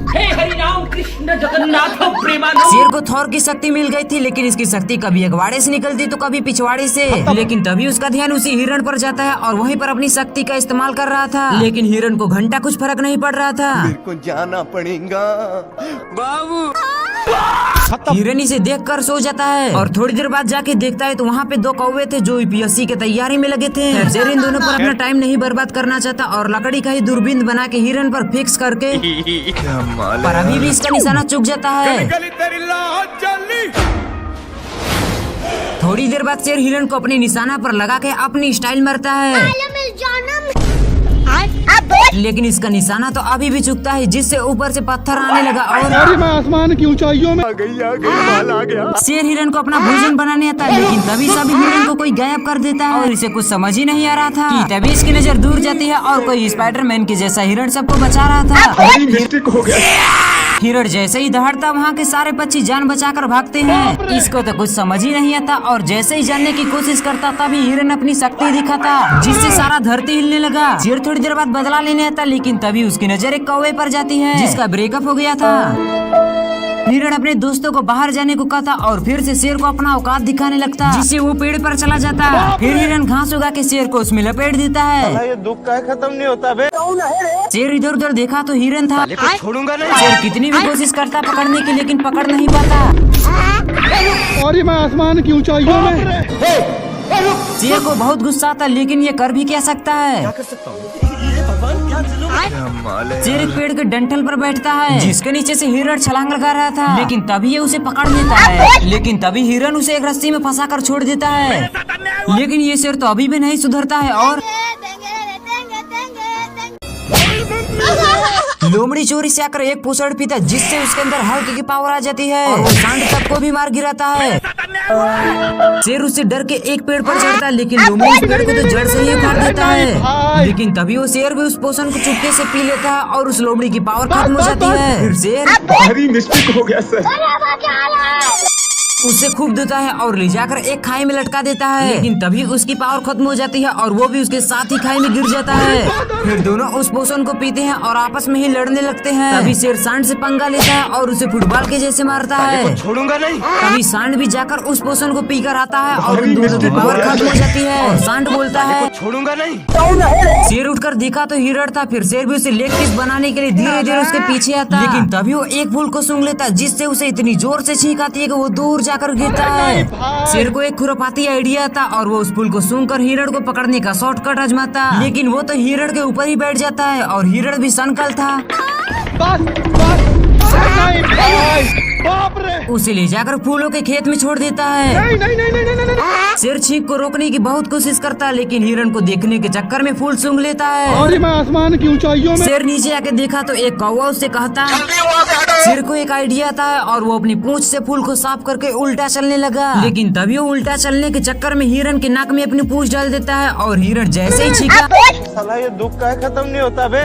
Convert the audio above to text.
हे हरि राम कृष्ण जगन्नाथ प्रेमानंद। शेर को थॉर की शक्ति मिल गई थी, लेकिन इसकी शक्ति कभी अगवाड़े से निकलती तो कभी पिछवाड़े से। लेकिन तभी उसका ध्यान उसी हिरण पर जाता है और वहीं पर अपनी शक्ति का इस्तेमाल कर रहा था। लेकिन हिरण को घंटा कुछ फर्क नहीं पड़ रहा था। मेरे को जाना पड़ेगा बाबू। हिरण इसे देखकर सो जाता है और थोड़ी देर बाद जाके देखता है तो वहाँ पे दो कौवे थे जो यूपीएससी के तैयारी में लगे थे। शेर इन दोनों पर अपना टाइम नहीं बर्बाद करना चाहता और लकड़ी का ही दूरबीन बना के हिरण पर फिक्स करके, पर अभी भी इसका निशाना चूक जाता है। थोड़ी देर बाद शेर हिरण को अपने निशाना पर लगा के अपनी स्टाइल मारता है, लेकिन इसका निशाना तो अभी भी चुकता है, जिससे ऊपर से पत्थर आने लगा और मैं आसमान की ऊंचाइयों में आ गया। शेर हिरण को अपना भोजन बनाने आता है, लेकिन तभी सभी हिरण को कोई गायब कर देता है और इसे कुछ समझ ही नहीं आ रहा था कि तभी इसकी नजर दूर जाती है और कोई स्पाइडरमैन के जैसा हिरण सबको बचा रहा था। मिस्टेक हो गया। हिरण जैसे ही दहाड़ता वहाँ के सारे पक्षी जान बचाकर भागते हैं। इसको तो कुछ समझ ही नहीं आता और जैसे ही जानने की कोशिश करता तभी हिरण अपनी शक्ति दिखाता, जिससे सारा धरती हिलने लगा। शेर थोड़ी देर बाद बदला लेने आता, लेकिन तभी उसकी नजर एक कौवे पर जाती है जिसका ब्रेकअप हो गया था। हिरण अपने दोस्तों को बाहर जाने को कहता और फिर से शेर को अपना औकात दिखाने लगता, जिससे वो पेड़ पर चला जाता। फिर हिरण घास उगा के शेर को उसमें लपेट देता है। ये दुख का खत्म नहीं होता बे। शेर इधर उधर देखा तो हिरण था। छोड़ूंगा नहीं। शेर कितनी भी कोशिश करता पकड़ने की, लेकिन पकड़ नहीं पाता। और मैं आसमान की ऊंचाइयों में। शेर को बहुत गुस्सा आता, लेकिन ये कर भी क्या सकता है। शेर एक पेड़ के डंठल पर बैठता है, जिसके नीचे से हिरण छलांग लगा रहा था, लेकिन तभी ये उसे पकड़ लेता है। लेकिन तभी हिरण उसे एक रस्सी में फंसा कर छोड़ देता है। लेकिन ये शेर तो अभी भी नहीं सुधरता है और लोमड़ी चोरी से आकर एक पूछड़ पीता, जिससे उसके अंदर हल्क की पावर आ जाती है और वो सांड तक को भी मार गिराता है। शेर उससे डर के एक पेड़ पर चढ़ता है, लेकिन लोमड़ी उस पेड़ को तो जड़ से ही उखाड़ देता है। लेकिन तभी वो शेर भी उस पोषण को चुपके से पी लेता है और उस लोमड़ी की पावर खत्म हो जाती है। फिर शेर भारी मिस्टेक हो गया सर। उसे खूब देता है और ले जाकर एक खाई में लटका देता है, लेकिन तभी उसकी पावर खत्म हो जाती है और वो भी उसके साथ ही खाई में गिर जाता है। फिर दोनों उस पोषण को पीते हैं और आपस में ही लड़ने लगते हैं। तभी शेर सांड से पंगा लेता है और उसे फुटबॉल के जैसे मारता है। छोड़ूंगा नहीं। तभी सांड भी जाकर उस पोषण को पीकर आता है और उन दोनों की पावर खत्म हो जाती है और सांड बोलता है छोड़ूंगा नहीं। शेर उठकर देखा तो हिरण था। फिर शेर भी उसे लेग पीस बनाने के लिए धीरे धीरे उसके पीछे आता, लेकिन तभी वो एक फूल को सूंघ लेता, जिससे उसे इतनी जोर से छींक आती है कि वो दूर जाकर गिरता है। शेर को एक खुरापाती आइडिया था और वो उस फूल को सूंघकर हिरण को पकड़ने का शॉर्टकट आजमाता, लेकिन वो तो हिरण के ऊपर ही बैठ जाता है और हिरण भी सनकल था। उसे ले जाकर फूलों के खेत में छोड़ देता है। शेर छींक को रोकने की बहुत कोशिश करता है, लेकिन हिरण को देखने के चक्कर में फूल सूंघ लेता है। और मैं आसमान की ऊंचाइयों में। शेर नीचे आके देखा तो एक कौवा उससे कहता। शेर को एक आइडिया था और वो अपनी पूंछ से फूल को साफ करके उल्टा चलने लगा, लेकिन तभी वो उल्टा चलने के चक्कर में हिरण के नाक में अपनी पूंछ डाल देता है और हिरण जैसे ही छींका, साला ये दुख का खत्म नहीं होता बे।